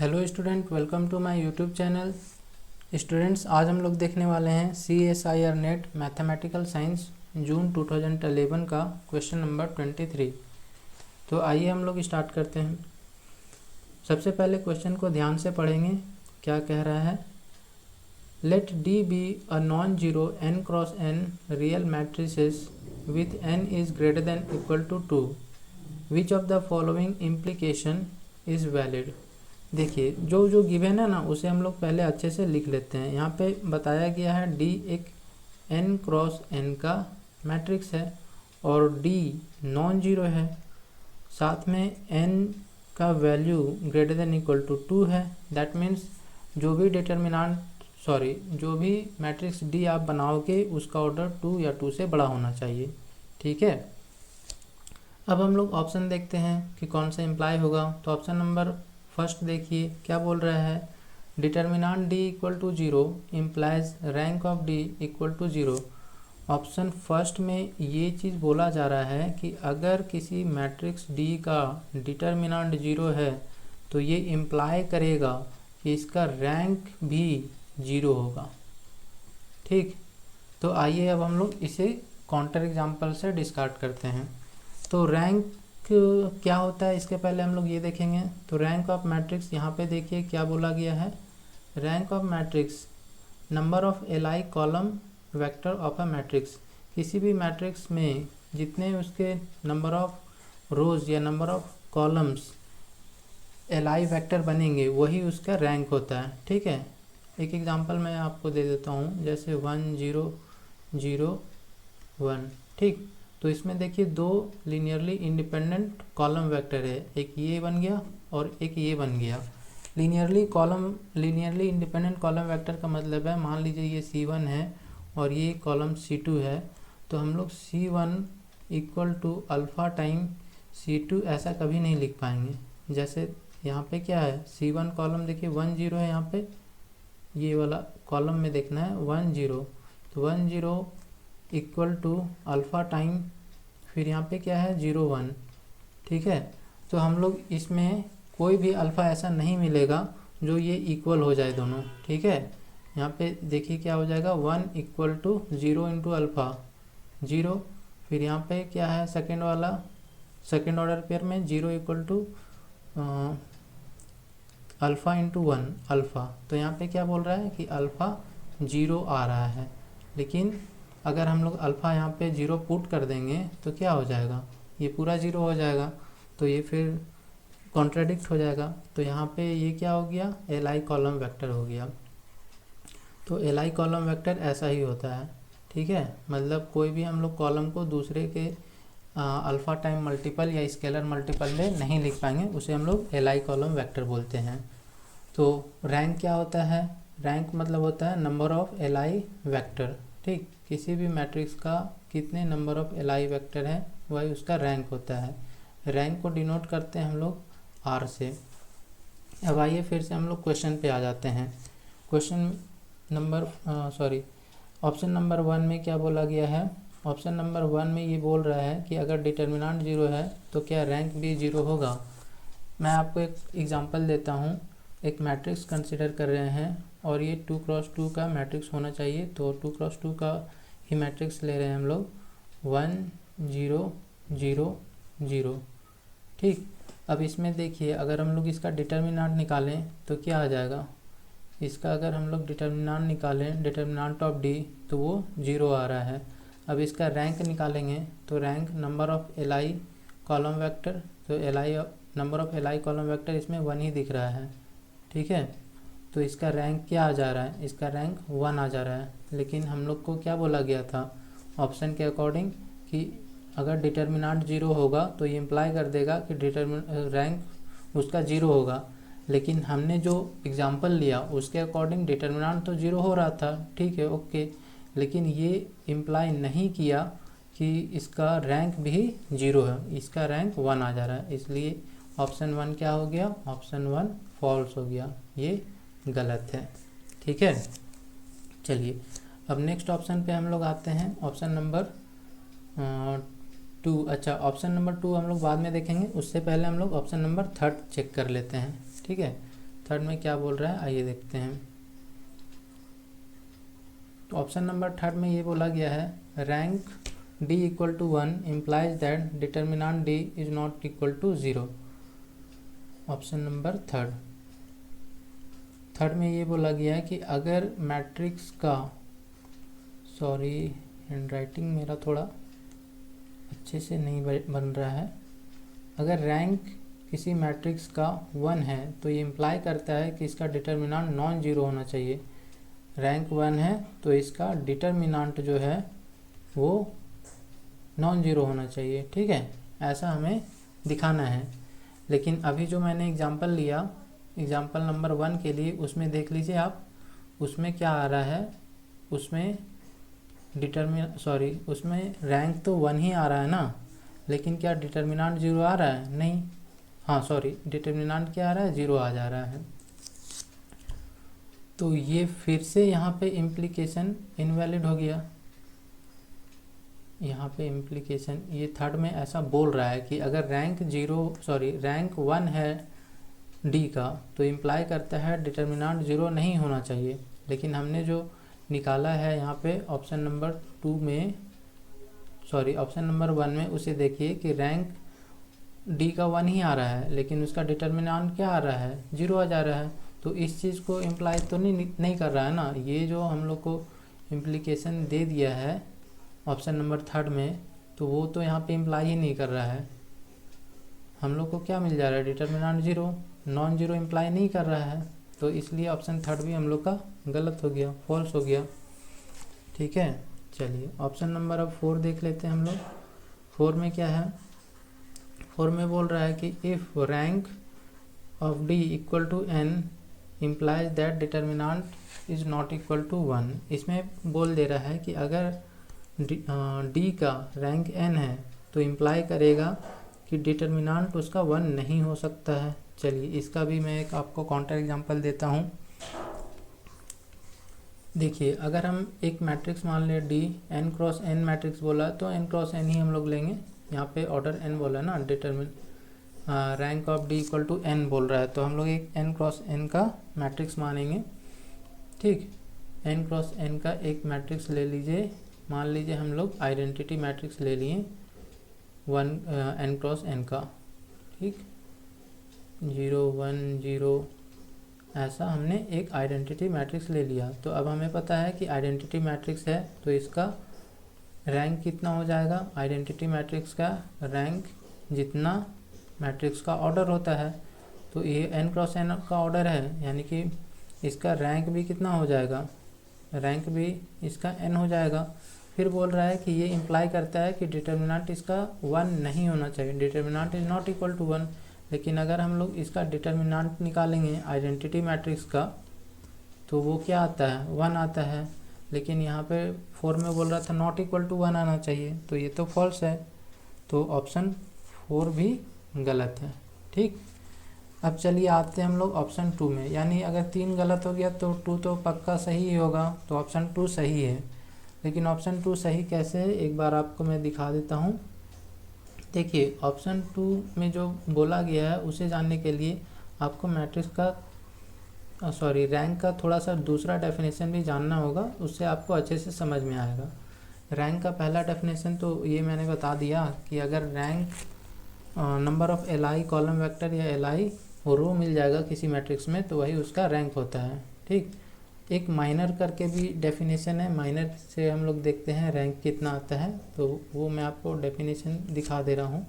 Hello student, welcome to my YouTube channel. Students, आज हम लोग देखने वाले हैं CSIR net mathematical science June 2011 का क्वेश्चन नंबर 23। तो आइए हम लोग स्टार्ट करते हैं। सबसे पहले क्वेश्चन को ध्यान से पढ़ेंगे। क्या कह रहा है? Let D be a non zero n cross n real matrices with n is greater than equal to 2। Which of the following implication is valid. देखिए, जो जो गिवन है ना, उसे हम लोग पहले अच्छे से लिख लेते हैं। यहाँ पे बताया गया है D एक n क्रॉस n का मैट्रिक्स है और D नॉन जीरो है, साथ में n का value greater than equal to 2 है। दैट मीन्स जो भी मैट्रिक्स D आप बनाओगे उसका ऑर्डर 2 या 2 से बड़ा होना चाहिए। ठीक है, अब हम लोग ऑप्शन देखते हैं कि कौन सा इम्प्लाई होगा। तो ऑप्शन नंबर फर्स्ट देखिए क्या बोल रहा है। Determinant D equal to 0 implies rank of D equal to 0। Option first में ये चीज़ बोला जा रहा है कि अगर किसी मैट्रिक्स D का डिटर्मिनांट 0 है तो ये इम्प्लाई करेगा कि इसका रैंक भी 0 होगा। ठीक, तो आइए अब हम लोग इसे काउंटर एग्जांपल से डिस्कार्ड करते हैं। तो रैंक क्या होता है, इसके पहले हम लोग ये देखेंगे। तो रैंक ऑफ मैट्रिक्स, यहाँ पे देखिए क्या बोला गया है। Rank of matrix number of Li column vector of a matrix. किसी भी मैट्रिक्स में जितने उसके नंबर ऑफ रोज या number of columns Li vector बनेंगे वही उसका रैंक होता है। ठीक है, एक एग्जांपल मैं आपको दे देता हूँ, जैसे 1 0 0 1। ठीक, तो इसमें देखिए दो लीनियरली इंडिपेंडेंट कॉलम वेक्टर है, एक ये बन गया और एक ये बन गया। लीनियरली इंडिपेंडेंट कॉलम वेक्टर का मतलब है, मान लीजिए ये C1 है और ये कॉलम C2 है, तो हम लोग C1 equal to alpha time C2 ऐसा कभी नहीं लिख पाएंगे। जैसे यहाँ पे क्या है, C1 कॉलम देखिए 1 0 है, यहाँ पे ये वाला कॉलम में देखना है 1 0, तो 1 0 इक्वल टू अल्फ़ा टाइम फिर यहाँ पे क्या है 0 1। ठीक है, तो हम लोग इसमें कोई भी अल्फ़ा ऐसा नहीं मिलेगा जो ये इक्वल हो जाए दोनों। ठीक है, यहाँ पे देखिए क्या हो जाएगा 1 इक्वल टू 0 इंटू अल्फ़ा 0, फिर यहाँ पे क्या है सेकेंड वाला, सेकेंड ऑर्डर पेयर में 0 equal to alpha into 1 alpha. तो यहाँ पे क्या बोल रहा है कि अल्फ़ा 0 आ रहा है, लेकिन अगर हम लोग अल्फ़ा यहाँ पे 0 पुट कर देंगे तो क्या हो जाएगा, ये पूरा 0 हो जाएगा, तो ये फिर कॉन्ट्राडिक्ट हो जाएगा। तो यहाँ पे ये क्या हो गया, Li कॉलम वेक्टर हो गया। तो Li कॉलम वेक्टर ऐसा ही होता है। ठीक है, मतलब कोई भी हम लोग कॉलम को दूसरे के अल्फ़ा टाइम मल्टीपल या स्केलर मल्टीपल में नहीं लिख पाएंगे, उसे हम लोग Li कॉलम वेक्टर बोलते हैं। तो रैंक क्या होता है, रैंक मतलब होता है नंबर ऑफ Li वेक्टर। ठीक, किसी भी मैट्रिक्स का कितने नंबर ऑफ Li वेक्टर है वही उसका रैंक होता है। रैंक को डिनोट करते हैं हम लोग R से। अब आइए फिर से हम लोग क्वेश्चन पे आ जाते हैं। क्वेश्चन नंबर ऑप्शन नंबर 1 में क्या बोला गया है। ऑप्शन नंबर 1 में ये बोल रहा है कि अगर डिटर्मिनेंट 0 है तो क्या रैंक भी 0 होगा। मैं आपको एक एग्जांपल देता हूँ। एक मैट्रिक्स कंसिडर कर रहे हैं और ये 2 क्रॉस 2 का मैट्रिक्स होना चाहिए, तो 2 क्रॉस 2 का ही मैट्रिक्स ले रहे हैं हम लोग 1 0 0 0। ठीक, अब इसमें देखिए अगर हम लोग इसका डिटर्मिनेंट निकालें तो क्या आ जाएगा। इसका अगर हम लोग डिटर्मिनेंट निकालें, डिटर्मिनेंट ऑफ D, तो वो 0 आ रहा है। अब इसका रैंक निकालेंगे तो rank number of Li column vector, तो number of Li column vector इसमें 1 ही दिख रहा है। ठीक है, तो इसका रैंक क्या आ जा रहा है, इसका रैंक 1 आ जा रहा है। लेकिन हम लोग को क्या बोला गया था ऑप्शन के अकॉर्डिंग कि अगर डिटर्मिनेंट 0 होगा तो ये इम्प्लाई कर देगा कि रैंक उसका 0 होगा। लेकिन हमने जो एग्जांपल लिया उसके अकॉर्डिंग डिटर्मिनेंट तो 0 हो रहा था। ठीक है, ओके, लेकिन ये इम्प्लाई नहीं किया कि इसका रैंक भी 0 है, इसका रैंक 1 आ जा रहा है। इसलिए ऑप्शन 1 क्या हो गया, ऑप्शन 1 फॉल्स हो गया, ये गलत है। ठीक है, चलिए अब नेक्स्ट ऑप्शन पे हम लोग आते हैं। ऑप्शन नंबर 2, अच्छा ऑप्शन नंबर 2 हम लोग बाद में देखेंगे, उससे पहले हम लोग ऑप्शन नंबर 3 चेक कर लेते हैं। ठीक है, थर्ड में क्या बोल रहा है आइए देखते हैं। तो ऑप्शन नंबर थर्ड में ये बोला गया है rank d equal to 1 implies that determinant d is not equal to 0। Option number third में ये बोला गया है कि अगर मैट्रिक्स का, सॉरी हैंडराइटिंग मेरा थोड़ा अच्छे से नहीं बन रहा है, अगर रैंक किसी मैट्रिक्स का 1 है तो ये इम्प्लाई करता है कि इसका डिटर्मिनेंट नॉन जीरो होना चाहिए। रैंक 1 है तो इसका डिटर्मिनेंट जो है वो नॉन जीरो होना चाहिए, ठीक है, ऐसा हमें दिखाना है। लेकिन अभी जो मैंने एग्जांपल लिया, एग्जांपल नंबर 1 के लिए, उसमें देख लीजिए आप, उसमें क्या आ रहा है, उसमें उसमें रैंक तो 1 ही आ रहा है ना, लेकिन क्या डिटर्मिनेंट 0 आ रहा है? नहीं, हाँ सॉरी, डिटर्मिनेंट क्या आ रहा है? 0 आ जा रहा है। तो ये फिर से यहाँ पे इम्प्लीकेशन इनवैलिड हो गया। यहाँ पे इम्प्लीकेशन ये थर्ड में ऐसा बोल रहा है कि अगर रैंक 1 है डी का तो इम्प्लाई करता है डिटर्मिनेंट 0 नहीं होना चाहिए। लेकिन हमने जो निकाला है यहाँ पे ऑप्शन नंबर 1 में, उसे देखिए कि रैंक डी का 1 ही आ रहा है, लेकिन उसका डिटर्मिनेंट क्या आ रहा है? 0 आ जा रहा है। तो इस चीज़ को इम्प्लाई तो नहीं कर रहा है ना। ये जो हम लोग को इम्प्लीकेशन दे दिया है ऑप्शन नंबर थर्ड में, तो वो तो यहाँ पे इम्प्लाई ही नहीं कर रहा है। हम लोग को क्या मिल जा रहा है? डिटर्मिनेंट 0, नॉन जीरो इम्प्लाई नहीं कर रहा है। तो इसलिए ऑप्शन थर्ड भी हम लोग का गलत हो गया, फॉल्स हो गया, ठीक है। चलिए ऑप्शन नंबर अब 4 देख लेते हैं हम लोग। 4 में क्या है? 4 में बोल रहा है कि if rank of D equal to n implies that determinant is not equal to 1। इसमें बोल दे रहा है कि अगर डी का रैंक n है तो इम्प्लाई करेगा कि डिटर्मिनेंट उसका 1 नहीं हो सकता है। चलिए इसका भी मैं एक आपको काउंटर एग्जांपल देता हूँ। देखिए अगर हम एक मैट्रिक्स मान लें D, n cross n matrix बोला तो n क्रॉस n ही हम लोग लेंगे। यहाँ पे ऑर्डर n बोला ना, rank of D equal to n बोल रहा है, तो हम लोग एक n क्रॉस n का मैट्रिक्स मानेंगे, ठीक। n क्रॉस n का एक मैट्रिक्स ले लीजिए, मान लीजिए हम लोग आइडेंटिटी मैट्रिक्स ले लिए n क्रॉस n का, ठीक, 0 1 0, ऐसा हमने एक आइडेंटिटी मैट्रिक्स ले लिया। तो अब हमें पता है कि आइडेंटिटी मैट्रिक्स है तो इसका रैंक कितना हो जाएगा? आइडेंटिटी मैट्रिक्स का रैंक जितना मैट्रिक्स का ऑर्डर होता है, तो ये n क्रॉस n का ऑर्डर है, यानी कि इसका रैंक भी कितना हो जाएगा? रैंक भी इसका n हो जाएगा। फिर बोल रहा है कि ये इम्प्लाई करता है कि डिटर्मिनेंट इसका 1 नहीं होना चाहिए, determinant is not equal to 1। लेकिन अगर हम लोग इसका डिटर्मिनेंट निकालेंगे आइडेंटिटी मैट्रिक्स का, तो वो क्या आता है? 1 आता है। लेकिन यहाँ पे 4 में बोल रहा था नॉट इक्वल टू 1 आना चाहिए, तो ये तो फॉल्स है। तो ऑप्शन 4 भी गलत है, ठीक। अब चलिए आते हैं हम लोग ऑप्शन 2 में, यानी अगर 3 गलत हो गया तो 2 तो पक्का सही ही होगा, तो ऑप्शन 2 सही है। लेकिन ऑप्शन 2 सही कैसे है एक बार आपको मैं दिखा देता हूँ। देखिए ऑप्शन 2 में जो बोला गया है उसे जानने के लिए आपको मैट्रिक्स का रैंक का थोड़ा सा दूसरा डेफिनेशन भी जानना होगा, उससे आपको अच्छे से समझ में आएगा। रैंक का पहला डेफिनेशन तो ये मैंने बता दिया कि अगर rank number of li column vector या li रो मिल जाएगा किसी मैट्रिक्स में तो वही उसका रैंक होता है, ठीक। एक माइनर करके भी डेफिनेशन है, माइनर से हम लोग देखते हैं रैंक कितना आता है, तो वो मैं आपको डेफिनेशन दिखा दे रहा हूँ।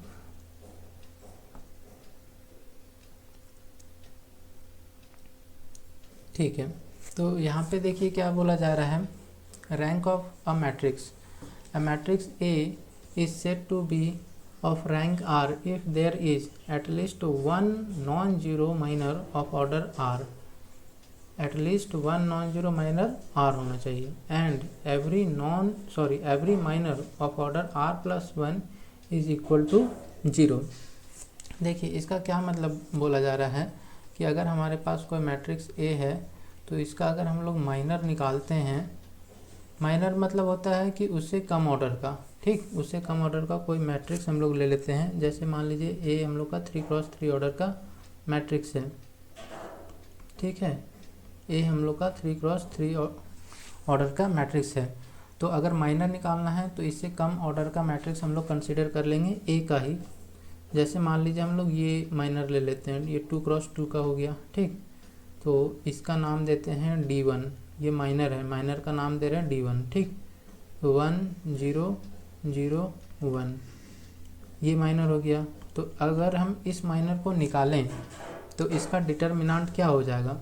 ठीक है, तो यहाँ पे देखिए क्या बोला जा रहा है, rank of a matrix A is said to be of rank R if there is at least one non-zero minor of order R, at least one non-zero minor R होना चाहिए, and every minor of order R plus 1 is equal to 0। देखिए इसका क्या मतलब बोला जा रहा है कि अगर हमारे पास कोई मैट्रिक्स A है तो इसका अगर हम लोग माइनर निकालते हैं, माइनर मतलब होता है कि उससे कम ऑर्डर का, ठीक, उससे कम ऑर्डर का कोई मैट्रिक्स हम लोग ले लेते हैं। जैसे मान लीजिए A हम लोग का 3 क्रॉस 3 ऑर्डर का मैट्रिक्स है, ठीक है। ए हम लोग का 3x3 ऑर्डर का मैट्रिक्स है। तो अगर माइनर निकालना है तो इससे कम ऑर्डर का मैट्रिक्स हम लोग कंसीडर कर लेंगे ए का ही। जैसे मान लीजिए हम लोग ये माइनर ले लेते हैं, ये 2x2 का हो गया, ठीक। तो इसका नाम देते हैं D1, ये माइनर है, माइनर का नाम दे रहे हैं D1, ठीक। 1 0 0 1 ये माइनर हो गया। तो अगर हम इस माइनर को निकालें तो इसका डिटर्मिनांट क्या हो जाएगा,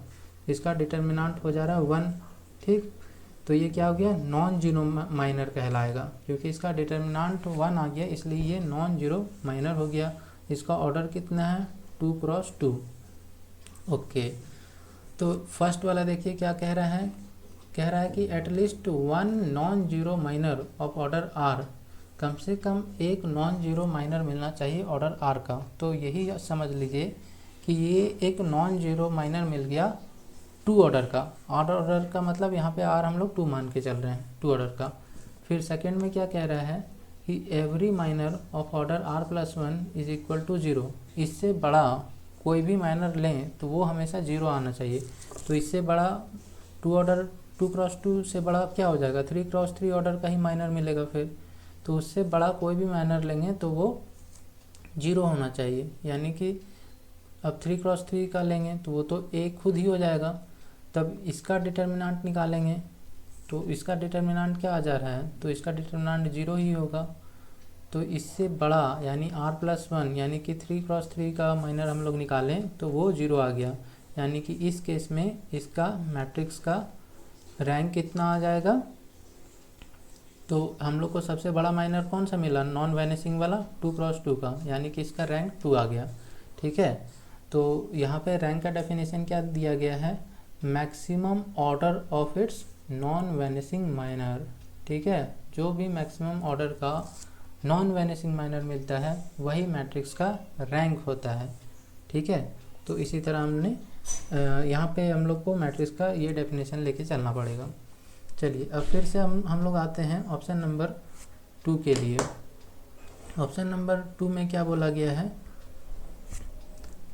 इसका डिटर्मिनांट हो जा रहा है 1, ठीक। तो ये क्या हो गया, नॉन जीरो माइनर कहलाएगा, क्योंकि इसका डिटर्मिनांट 1 आ गया, इसलिए ये नॉन जीरो माइनर हो गया। इसका ऑर्डर कितना है, 2x2। ओके, तो फर्स्ट वाला देखिए क्या कह रहा है, कह रहा है कि at least 1 non zero minor of order R, कम से कम एक नॉन जीरो माइनर मिलना चाहिए ऑर्डर आर का। तो यही समझ लीजिए कि ये एक नॉन जीरो माइनर मिल गया 2 ऑर्डर का। ऑर्डर का मतलब यहाँ पे आर हम लोग 2 मान के चल रहे हैं, 2 ऑर्डर का। फिर सेकंड में क्या कह रहा है कि every minor of order r+1 is equal to 0। इससे बड़ा कोई भी माइनर लें तो वो हमेशा 0 आना चाहिए। तो इससे बड़ा 2x2 से बड़ा क्या हो जाएगा, 3x3 ऑर्डर का ही माइनर मिलेगा फिर। तो उससे बड़ा कोई भी माइनर लेंगे तो वो 0 होना चाहिए, यानी कि अब 3x3 का लेंगे तो वो तो एक खुद ही हो जाएगा। तब इसका डिटर्मिनांट निकालेंगे तो इसका डिटर्मिनांट क्या आ जा रहा है, तो इसका डिटर्मिनांट 0 ही होगा। तो इससे बड़ा यानी r+1 यानी कि 3x3 का माइनर हम लोग निकालें तो वो 0 आ गया, यानी कि इस केस में इसका मैट्रिक्स का रैंक कितना आ जाएगा। तो हम लोग को सबसे बड़ा माइनर कौन सा मिला, नॉन वैनिशिंग वाला 2x2 का, यानी कि इसका रैंक 2 आ गया, ठीक है। तो यहाँ पे रैंक का डेफिनेशन क्या दिया गया है, maximum order of its non vanishing minor, ठीक है। जो भी मैक्सिमम ऑर्डर का नॉन वैनिशिंग माइनर मिलता है वही मैट्रिक्स का रैंक होता है, ठीक है। तो इसी तरह हमने यहाँ पे हम लोग को मैट्रिक्स का ये डेफिनेशन लेके चलना पड़ेगा। चलिए अब फिर से हम लोग आते हैं ऑप्शन नंबर 2 के लिए। ऑप्शन नंबर 2 में क्या बोला गया है,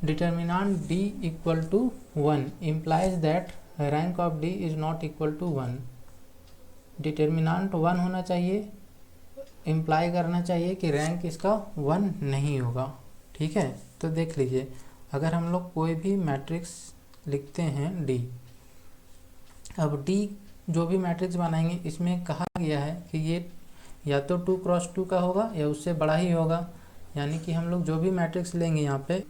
determinant D equal to 1 implies that rank of D is not equal to 1। Determinant 1 होना चाहिए, इम्प्लाई करना चाहिए कि रैंक इसका 1 नहीं होगा, ठीक है। तो देख लीजिए, अगर हम लोग कोई भी मैट्रिक्स लिखते हैं D, अब D जो भी मैट्रिक्स बनाएंगे इसमें कहा गया है कि ये या तो 2x2 का होगा या उससे बड़ा ही होगा, यानी कि हम लोग जो भी मैट्रिक्स लेंगे यहाँ पे,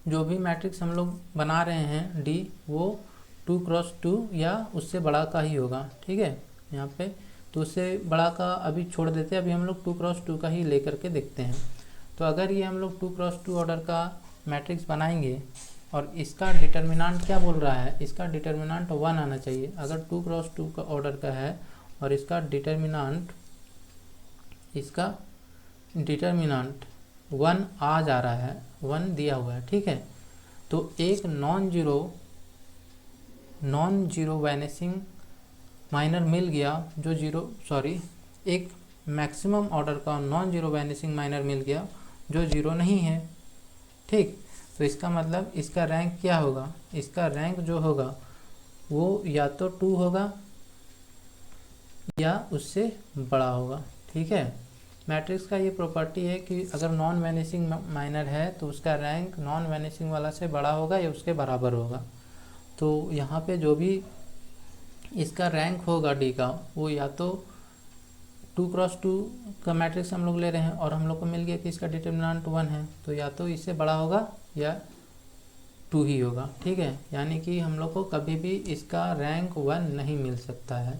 जो भी मैट्रिक्स हम लोग बना रहे हैं D, वो 2x2 या उससे बड़ा का ही होगा, ठीक है। यहाँ पे तो उससे बड़ा का अभी छोड़ देते हैं, अभी हम लोग 2x2 का ही लेकर के देखते हैं। तो अगर ये हम लोग 2x2 ऑर्डर का मैट्रिक्स बनाएंगे और इसका डिटर्मिनांट क्या बोल रहा है, इसका डिटर्मिनांट 1 आना चाहिए। अगर 2x2 का ऑर्डर का है और इसका डिटर्मिनांट 1 आ जा रहा है, 1 दिया हुआ है, ठीक है। तो एक नॉन जीरो वैनिशिंग माइनर मिल गया जो एक मैक्सिमम ऑर्डर का नॉन जीरो वैनिशिंग माइनर मिल गया जो 0 नहीं है, ठीक। तो इसका मतलब इसका रैंक क्या होगा, इसका रैंक जो होगा वो या तो 2 होगा या उससे बड़ा होगा, ठीक है। मैट्रिक्स का ये प्रॉपर्टी है कि अगर नॉन वैनिशिंग माइनर है तो उसका रैंक नॉन वैनिशिंग वाला से बड़ा होगा या उसके बराबर होगा। तो यहाँ पे जो भी इसका रैंक होगा D का, वो या तो 2x2 का मैट्रिक्स हम लोग ले रहे हैं और हम लोग को मिल गया कि इसका डिटर्मिनांट 1 है, तो या तो इससे बड़ा होगा या 2 ही होगा, ठीक है। यानी कि हम लोग को कभी भी इसका रैंक 1 नहीं मिल सकता है,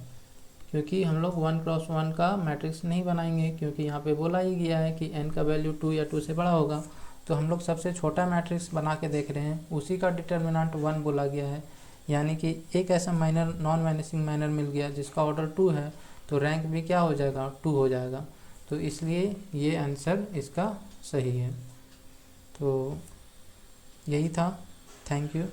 क्योंकि हम लोग 1x1 का मैट्रिक्स नहीं बनाएंगे, क्योंकि यहाँ पे बोला ही गया है कि n का वैल्यू 2 या 2 से बड़ा होगा। तो हम लोग सबसे छोटा मैट्रिक्स बना के देख रहे हैं, उसी का डिटर्मिनांट 1 बोला गया है, यानी कि एक ऐसा माइनर नॉन वैनिशिंग माइनर मिल गया जिसका ऑर्डर 2 है, तो रैंक भी क्या हो जाएगा, 2 हो जाएगा। तो इसलिए ये आंसर इसका सही है। तो यही था, थैंक यू।